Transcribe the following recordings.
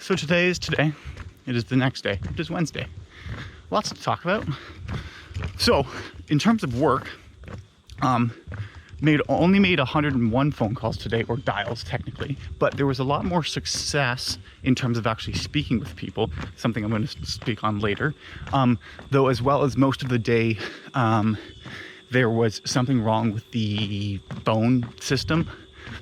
So today is today. It is the next day. It is Wednesday. Lots to talk about. So, in terms of work, only made 101 phone calls today, or dials technically, but there was a lot more success in terms of actually speaking with people, something I'm going to speak on later. Though as well as most of the day, there was something wrong with the phone system.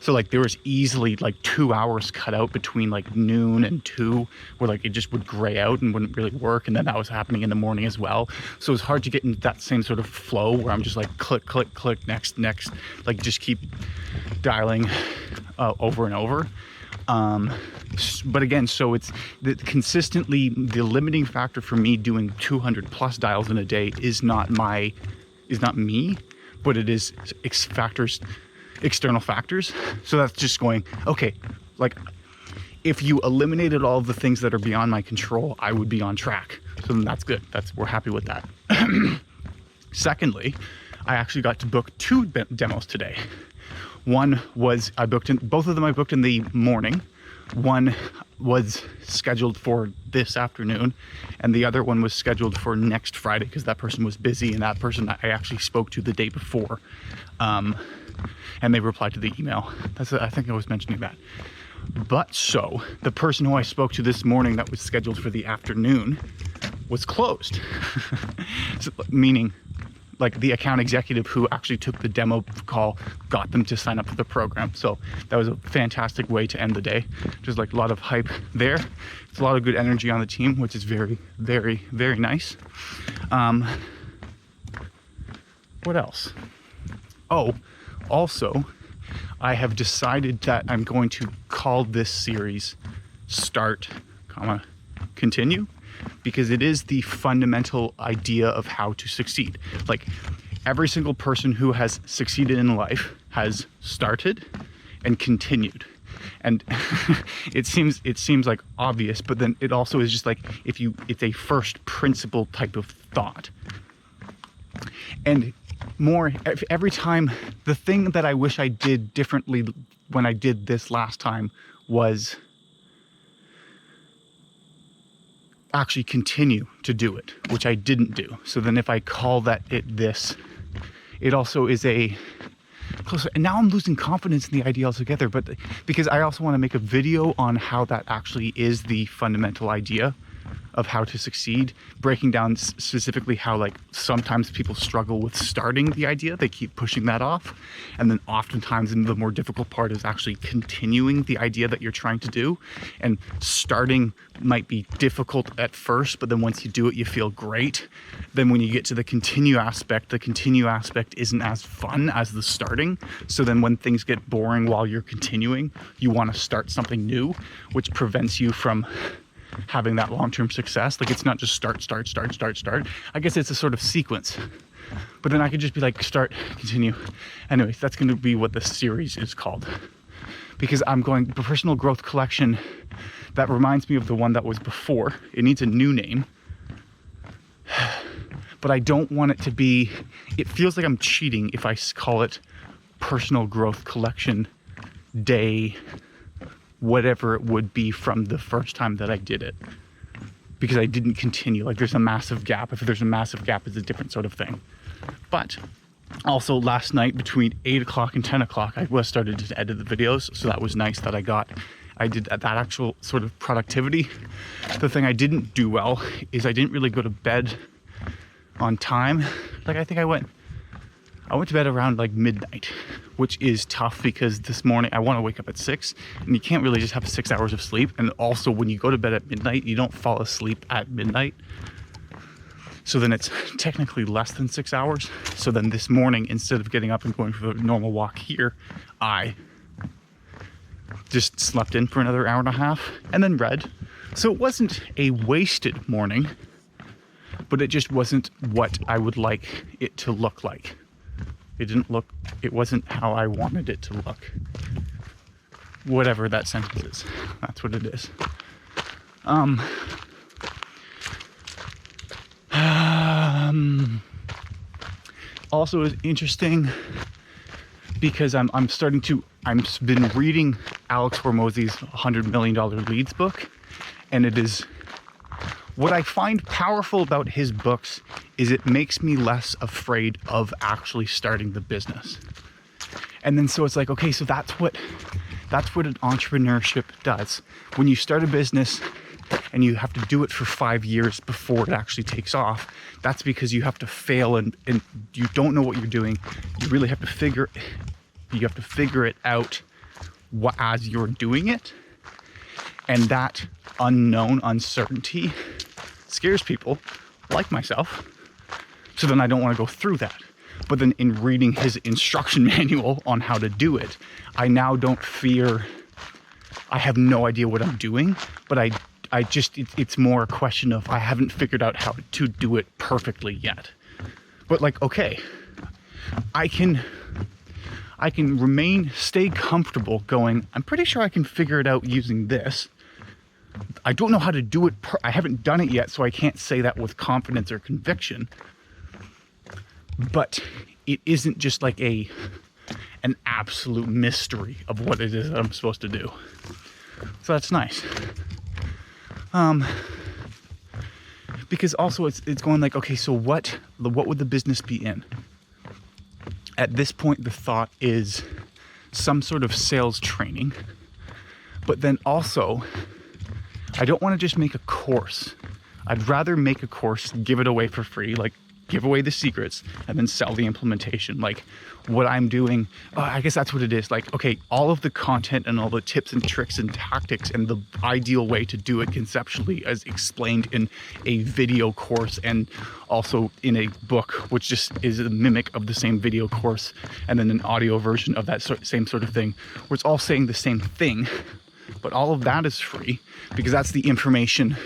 So like there was easily like 2 hours cut out between like noon and 2 where like it just would gray out and wouldn't really work, and then that was happening in the morning as well. So it was hard to get into that same sort of flow where I'm just like click, click, click, next, like just keep dialing over and over. But again, so it's consistently the limiting factor for me doing 200 plus dials in a day is not me, but it is external factors. So that's just going, okay, like if you eliminated all of the things that are beyond my control, I would be on track. So then that's good. We're happy with that. Secondly, I actually got to book 2 demos today. One was both of them I booked in the morning. One was scheduled for this afternoon, and the other one was scheduled for next Friday because that person was busy, and that person I actually spoke to the day before. And they replied to the email. I think I was mentioning that. But so the person who I spoke to this morning that was scheduled for the afternoon was closed. So, meaning like the account executive who actually took the demo call got them to sign up for the program. So that was a fantastic way to end the day. Just like a lot of hype there. It's a lot of good energy on the team, which is very, very, very nice. What else? Oh, also, I have decided that I'm going to call this series Start, Continue, because it is the fundamental idea of how to succeed. Like every single person who has succeeded in life has started and continued. And it seems like obvious, but then it also is just like it's a first principle type of thought. And every time, the thing that I wish I did differently when I did this last time was actually continue to do it, which I didn't do. So then if I call this, it also is closer. And now I'm losing confidence in the idea altogether, but because I also want to make a video on how that actually is the fundamental idea of how to succeed, breaking down specifically how like sometimes people struggle with starting the idea, they keep pushing that off, and then oftentimes the more difficult part is actually continuing the idea that you're trying to do. And starting might be difficult at first, but then once you do it you feel great. Then when you get to the continue aspect isn't as fun as the starting. So then when things get boring while you're continuing, you want to start something new, which prevents you from having that long-term success. Like it's not just start. I guess it's a sort of sequence, but then I could just be like start, continue. Anyways, that's going to be what this series is called, because I'm going personal growth collection. That reminds me of the one that was before. It needs a new name, but I don't want it to be, it feels like I'm cheating if I call it personal growth collection day whatever it would be from the first time that I did it, because I didn't continue. Like there's a massive gap. If there's a massive gap, it's a different sort of thing. But also last night between 8 o'clock and 10 o'clock, I was started to edit the videos. So that was nice that I did that actual sort of productivity. The thing I didn't do well is I didn't really go to bed on time. Like I went to bed around like midnight, which is tough because this morning I want to wake up at 6, and you can't really just have 6 hours of sleep. And also when you go to bed at midnight, you don't fall asleep at midnight. So then it's technically less than 6 hours. So then this morning, instead of getting up and going for a normal walk here, I just slept in for another hour and a half and then read. So it wasn't a wasted morning, but it just wasn't what I would like it to look like. It wasn't how I wanted it to look. Whatever that sentence is, that's what it is. Also is interesting because I've been reading Alex Hormozy's $100 Million Leads book, And it is, what I find powerful about his books is it makes me less afraid of actually starting the business. And then so it's like, okay, so that's what an entrepreneurship does. When you start a business and you have to do it for 5 years before it actually takes off, that's because you have to fail and you don't know what you're doing. You really have to figure it out as you're doing it. And that unknown uncertainty scares people like myself. So then I don't want to go through that. But then in reading his instruction manual on how to do it, I now don't fear, I have no idea what I'm doing, but it's more a question of I haven't figured out how to do it perfectly yet. But like, okay, I can stay comfortable going, I'm pretty sure I can figure it out using this. I don't know how to do it. I haven't done it yet, so I can't say that with confidence or conviction. But it isn't just like an absolute mystery of what it is that I'm supposed to do. So that's nice. Because also it's going like, okay, so what would the business be in? At this point, the thought is some sort of sales training. But then also, I don't want to just make a course. I'd rather make a course, give it away for free, like give away the secrets, and then sell the implementation. Like what I'm doing, I guess that's what it is. Like, okay, all of the content and all the tips and tricks and tactics and the ideal way to do it conceptually as explained in a video course and also in a book, which just is a mimic of the same video course, and then an audio version of that same sort of thing, where it's all saying the same thing, but all of that is free because that's the information.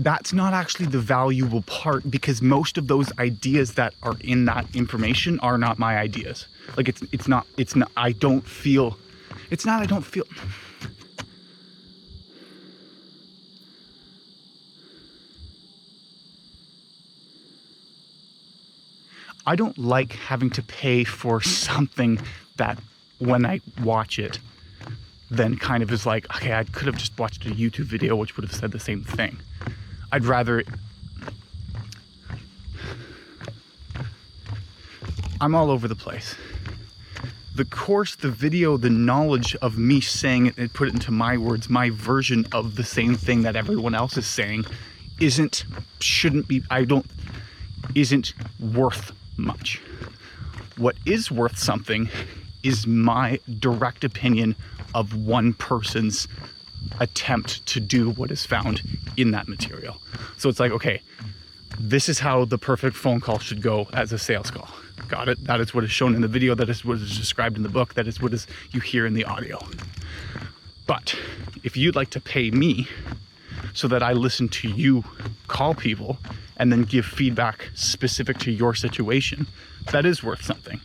That's not actually the valuable part, because most of those ideas that are in that information are not my ideas. Like I don't feel I don't like having to pay for something that when I watch it then kind of is like, okay, I could have just watched a YouTube video which would have said the same thing. I'd rather, I'm all over the place. The course, the video, the knowledge of me saying it and put it into my words, my version of the same thing that everyone else is saying isn't worth much. What is worth something is my direct opinion of one person's attempt to do what is found in that material. So it's like, okay, this is how the perfect phone call should go as a sales call. Got it? That is what is shown in the video. That is what is described in the book. That is what is you hear in the audio. But if you'd like to pay me so that I listen to you call people and then give feedback specific to your situation, that is worth something.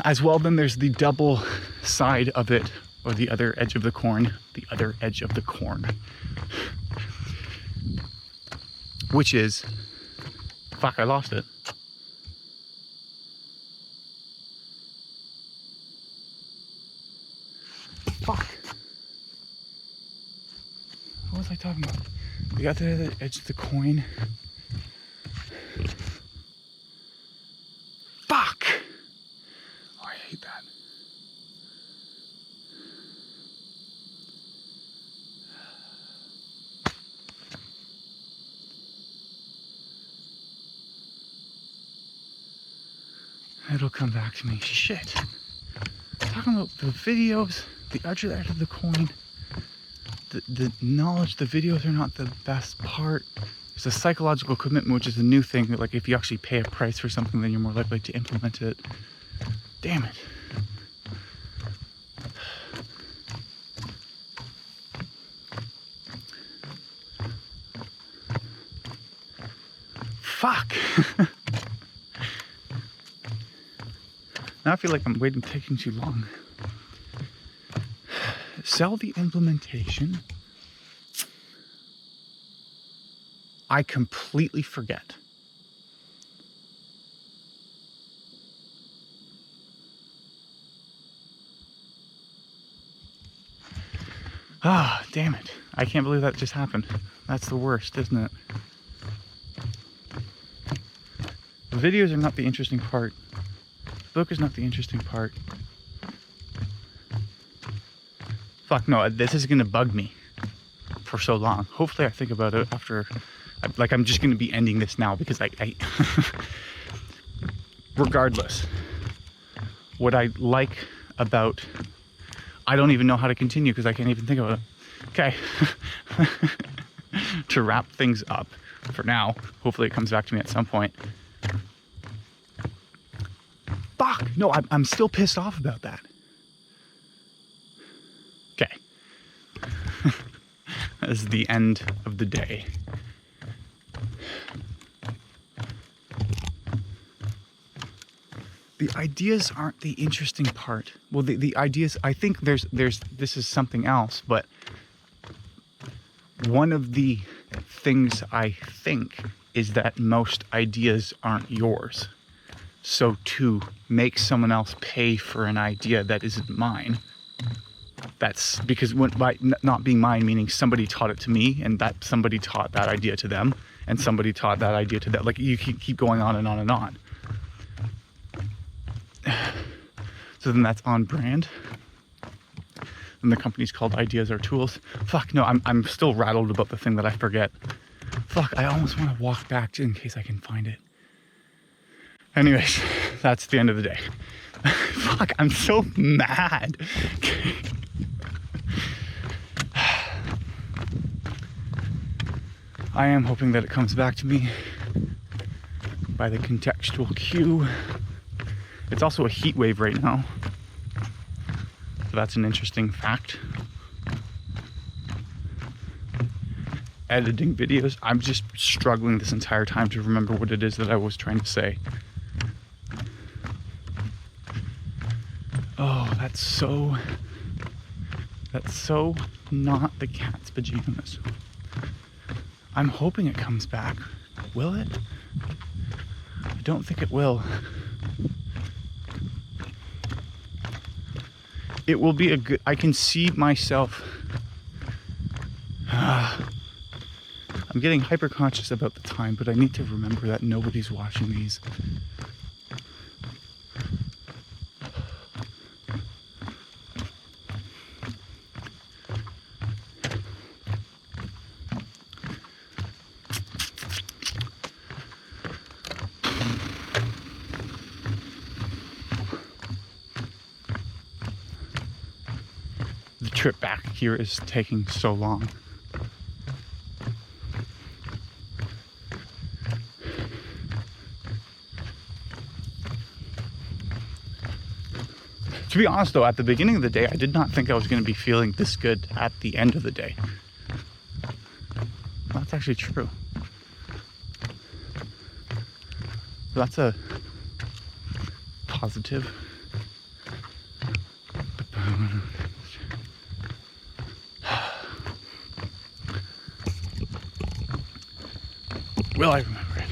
As well, then there's the double side of it, or the other edge of the corn, which is, fuck, I lost it. Fuck. What was I talking about? The other edge of the coin. Fuck. Oh, I hate that. It'll come back to me. Shit. Talking about the videos, the other edge of the coin, the knowledge, the videos are not the best part. There's a psychological commitment, which is a new thing. That, like, if you actually pay a price for something, then you're more likely to implement it. Damn it. Fuck. Now I feel like I'm taking too long. Sell the implementation. I completely forget. Ah, damn it. I can't believe that just happened. That's the worst, isn't it? The videos are not the interesting part. The book is not the interesting part. Fuck no, this is gonna bug me for so long. Hopefully I think about it after, like I'm just gonna be ending this now because I regardless, what I like about, I don't even know how to continue because I can't even think about it. Okay. To wrap things up for now, hopefully it comes back to me at some point. Fuck, no, I'm still pissed off about that. Okay. That is the end of the day. The ideas aren't the interesting part. Well, the ideas, I think this is something else, but one of the things I think is that most ideas aren't yours. So to make someone else pay for an idea that isn't mine, that's because by not being mine, meaning somebody taught it to me and that somebody taught that idea to them and somebody taught that idea to them. Like you keep going on and on and on. So then that's on brand. And the company's called Ideas Are Tools. Fuck no, I'm still rattled about the thing that I forget. Fuck, I almost want to walk back in case I can find it. Anyways, that's the end of the day. Fuck, I'm so mad. I am hoping that it comes back to me by the contextual cue. It's also a heat wave right now. So that's an interesting fact. Editing videos, I'm just struggling this entire time to remember what it is that I was trying to say. Oh, that's so not the cat's pajamas. I'm hoping it comes back. Will it? I don't think it will. It will be a good, I can see myself. I'm getting hyper conscious about the time, but I need to remember that nobody's watching these. The trip back here is taking so long. To be honest though, at the beginning of the day, I did not think I was going to be feeling this good at the end of the day. Well, that's actually true. That's a positive. Will I remember it?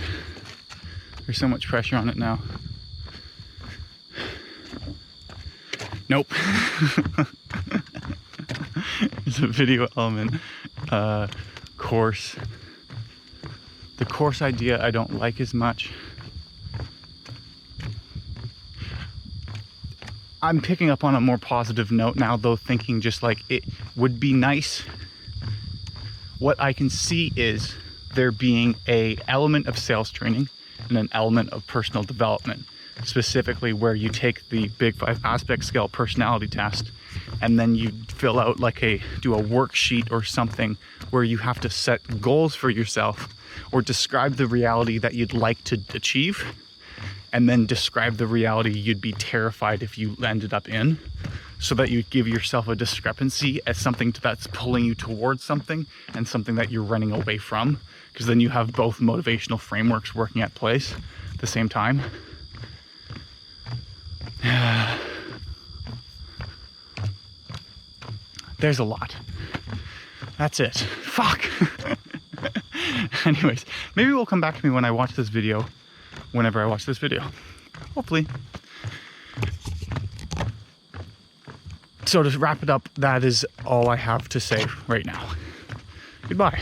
There's so much pressure on it now. Nope. There's a video element. Course. The course idea I don't like as much. I'm picking up on a more positive note now though, thinking just like it would be nice. What I can see is there being an element of sales training and an element of personal development, specifically where you take the Big 5 aspect scale personality test and then you fill out do a worksheet or something where you have to set goals for yourself or describe the reality that you'd like to achieve and then describe the reality you'd be terrified if you ended up in, so that you give yourself a discrepancy as something that's pulling you towards something and something that you're running away from, because then you have both motivational frameworks working at place at the same time. There's a lot. That's it. Fuck. Anyways, maybe it will come back to me when I watch this video, whenever I watch this video. Hopefully. So to wrap it up, that is all I have to say right now. Goodbye.